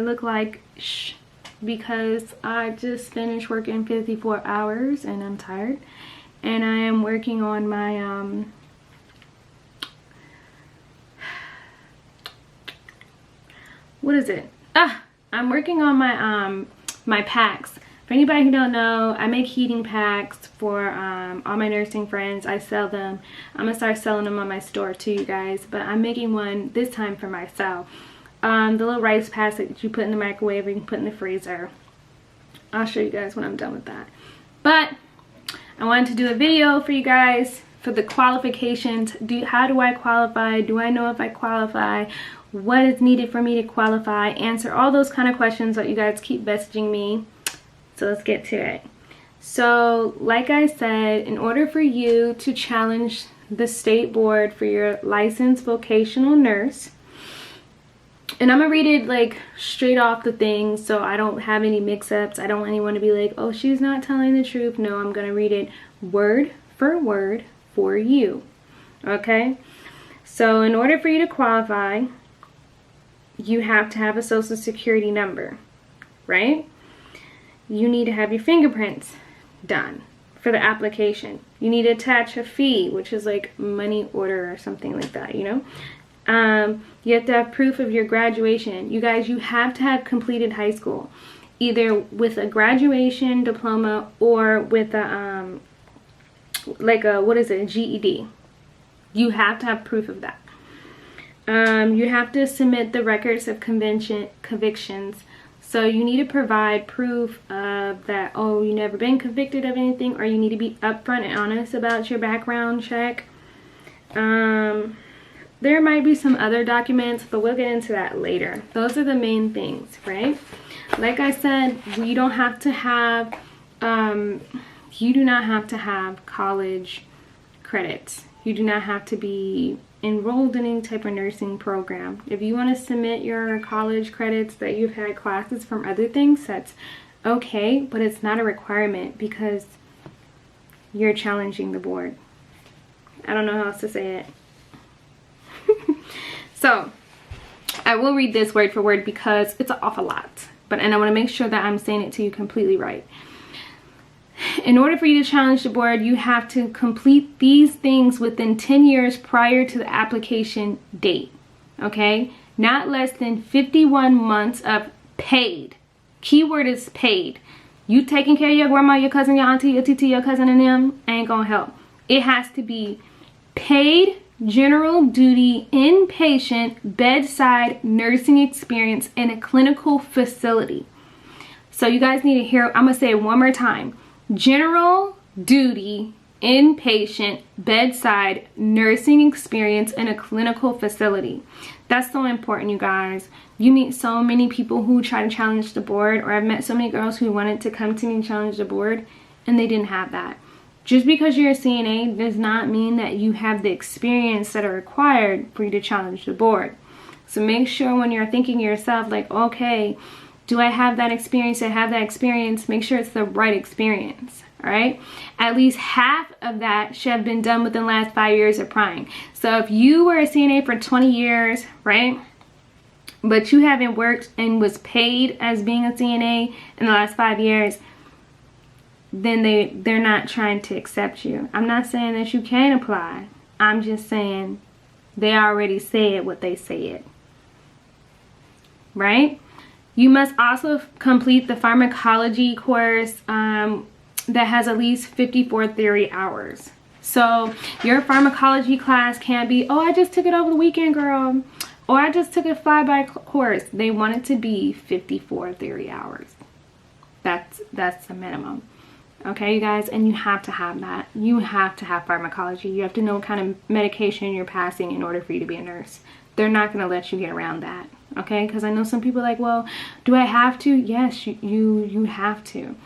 look like because I just finished working 54 hours and I'm tired, and I am working on my what is it? I'm working on my my packs. For anybody who don't know, I make heating packs for all my nursing friends. I sell them. I'm gonna start selling them on my store too, you guys, but I'm making one this time for myself. The little rice packs that you put in the microwave or you can put in the freezer. I'll show you guys when I'm done with that. But I wanted to do a video for you guys for the qualifications. How do I qualify? Do I know if I qualify? What is needed for me to qualify? Answer all those kind of questions that you guys keep messaging me. So let's get to it. So like I said, in order for you to challenge the state board for your licensed vocational nurse, and I'm gonna read it like straight off the thing so I don't have any mix-ups. I don't want anyone to be like, oh, she's not telling the truth. No, I'm gonna read it word for you. Okay, so in order for you to qualify, you have to have a social security number, right? You need to have your fingerprints done for the application. You need to attach a fee, which is like money order or something like that, you know. You have to have proof of your graduation. You guys, you have to have completed high school, either with a graduation diploma or with a like a, what is it, a GED. You have to have proof of that. You have to submit the records of convictions. So you need to provide proof of that, oh, you've never been convicted of anything, or you need to be upfront and honest about your background check. There might be some other documents, but we'll get into that later. Those are the main things, right? Like I said, you don't have to have, you do not have to have college credits. You do not have to be enrolled in any type of nursing program. If you want to submit your college credits that you've had classes from other things, that's okay, but it's not a requirement because you're challenging the board. I don't know how else to say it. So I will read this word for word because it's an awful lot, and I want to make sure that I'm saying it to you completely right. In order for you to challenge the board, you have to complete these things within 10 years prior to the application date, okay? Not less than 51 months of paid. Keyword is paid. You taking care of your grandma, your cousin, your auntie, your TT, your cousin, and them ain't gonna help. It has to be paid general duty inpatient bedside nursing experience in a clinical facility. So you guys need to hear, I'm gonna say it one more time. General duty inpatient bedside nursing experience in a clinical facility. That's so important, you guys. You meet so many people who try to challenge the board, or I've met so many girls who wanted to come to me and challenge the board and they didn't have that. Just because you're a CNA does not mean that you have the experience that are required for you to challenge the board. So make sure when you're thinking to yourself like, okay, do I have that experience? I have that experience. Make sure it's the right experience, all right? At least half of that should have been done within the last 5 years of prying. So if you were a CNA for 20 years, right, but you haven't worked and was paid as being a CNA in the last 5 years, then they're not trying to accept you. I'm not saying that you can't apply. I'm just saying they already said what they said, right? You must also complete the pharmacology course that has at least 54 theory hours. So your pharmacology class can't be, oh, I just took it over the weekend, girl, or I just took a flyby course. They want it to be 54 theory hours. That's the minimum. Okay, you guys, and you have to have that. You have to have pharmacology. You have to know what kind of medication you're passing in order for you to be a nurse. They're not going to let you get around that, okay? Because I know some people are like, well, do I have to? Yes, you have to.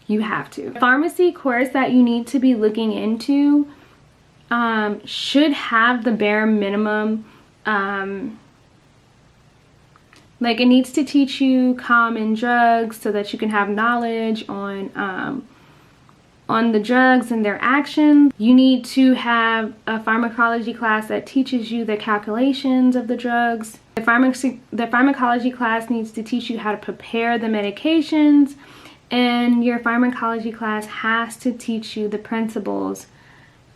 You have to. The pharmacy course that you need to be looking into should have the bare minimum. Like, it needs to teach you common drugs so that you can have knowledge on on the drugs and their actions. You need to have a pharmacology class that teaches you the calculations of the drugs. The pharmacology class needs to teach you how to prepare the medications, and your pharmacology class has to teach you the principles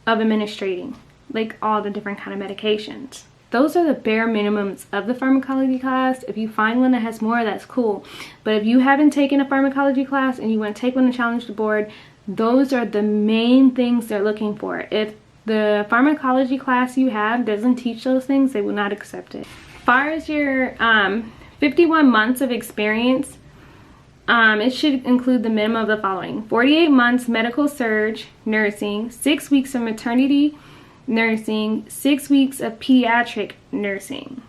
of administrating, like all the different kind of medications. Those are the bare minimums of the pharmacology class. If you find one that has more, that's cool. But if you haven't taken a pharmacology class and you want to take one and challenge the board, those are the main things they're looking for. If the pharmacology class you have doesn't teach those things, they will not accept it. As far as your 51 months of experience, it should include the minimum of the following: 48 months medical surge nursing, 6 weeks of maternity nursing, 6 weeks of pediatric nursing.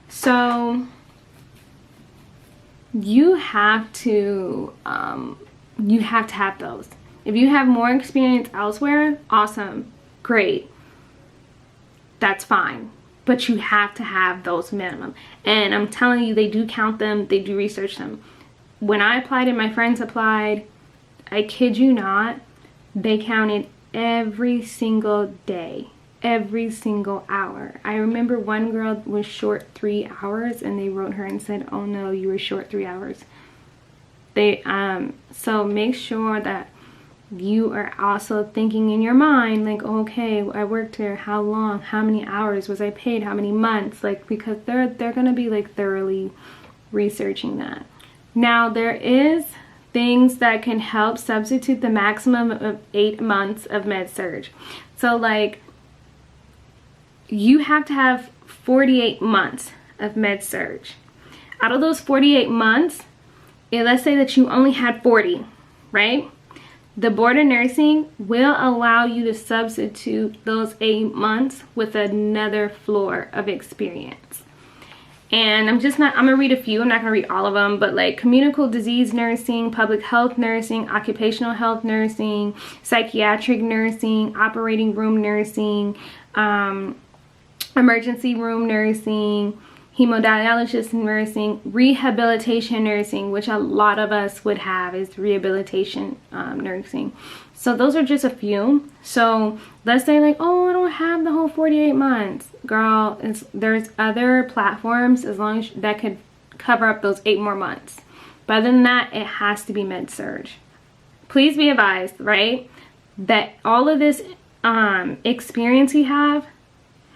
So you have to have those. If you have more experience elsewhere, awesome, great, that's fine, but you have to have those minimum. And I'm telling you, they do count them, they do research them. When I applied and my friends applied, I kid you not, they counted every single day, every single hour. I remember one girl was short 3 hours and they wrote her and said, oh no, you were short 3 hours. So make sure that you are also thinking in your mind, like, okay, I worked here, how long, how many hours was I paid, how many months, like, because they're gonna be like thoroughly researching that. Now there is things that can help substitute the maximum of 8 months of med surge. So like, you have to have 48 months of med surge. Out of those 48 months, let's say that you only had 40, right? The board of nursing will allow you to substitute those 8 months with another floor of experience. And I'm gonna read a few, I'm not gonna read all of them, but like communicable disease nursing, public health nursing, occupational health nursing, psychiatric nursing, operating room nursing, emergency room nursing, hemodialysis nursing, rehabilitation nursing, which a lot of us would have is rehabilitation nursing. So those are just a few. So let's say like, oh, I don't have the whole 48 months. Girl, there's other platforms as long as that could cover up those 8 more months. But other than that, it has to be med surge. Please be advised, right, that all of this experience you have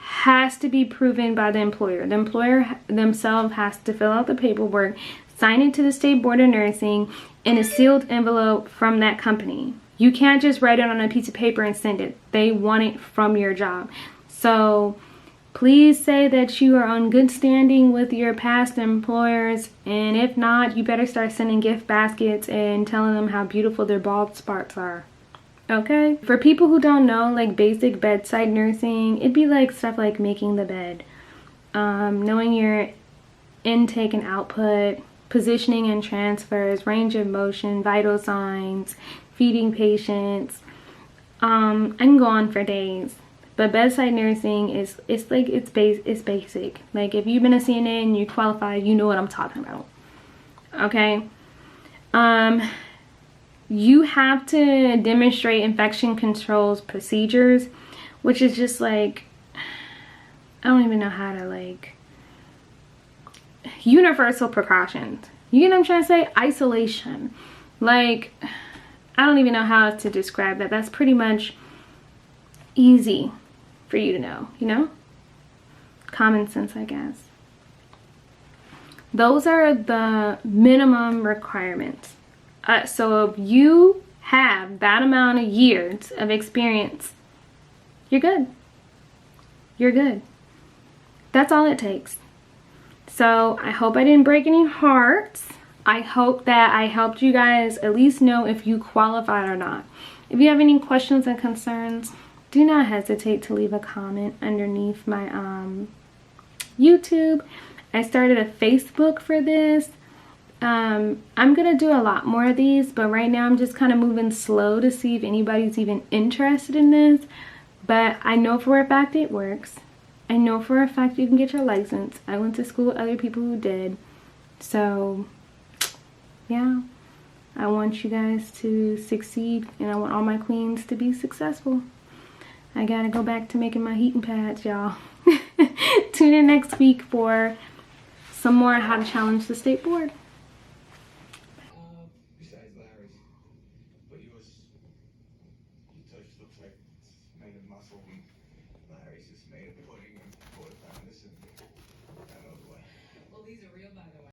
has to be proven by the employer. The employer themselves has to fill out the paperwork, sign it to the state board of nursing in a sealed envelope from that company. You can't just write it on a piece of paper and send it. They want it from your job. So please say that you are on good standing with your past employers, and if not, you better start sending gift baskets and telling them how beautiful their bald spots are. Okay? For people who don't know, like basic bedside nursing, it'd be like stuff like making the bed, knowing your intake and output, positioning and transfers, range of motion, vital signs, feeding patients. I can go on for days, but bedside nursing is it's basic. Like if you've been a CNA and you qualified, you know what I'm talking about. Okay? You have to demonstrate infection controls procedures, which is just like, I don't even know how to, like, universal precautions. You get what I'm trying to say? Isolation. Like, I don't even know how to describe that. That's pretty much easy for you to know, you know? Common sense, I guess. Those are the minimum requirements. So if you have that amount of years of experience, you're good. You're good. That's all it takes. So I hope I didn't break any hearts. I hope that I helped you guys at least know if you qualified or not. If you have any questions and concerns, do not hesitate to leave a comment underneath my YouTube. I started a Facebook for this. I'm gonna do a lot more of these, but right now I'm just kind of moving slow to see if anybody's even interested in this. But I know for a fact it works. I know for a fact you can get your license. I went to school with other people who did. So yeah, I want you guys to succeed, and I want all my queens to be successful. I gotta go back to making my heating pads, y'all. Tune in next week for some more how to challenge the state board. Besides Larry's, but yours, your touch looks like it's made of muscle, and Larry's is made of pudding and quarter pounders and that other way. Well, these are real, by the way.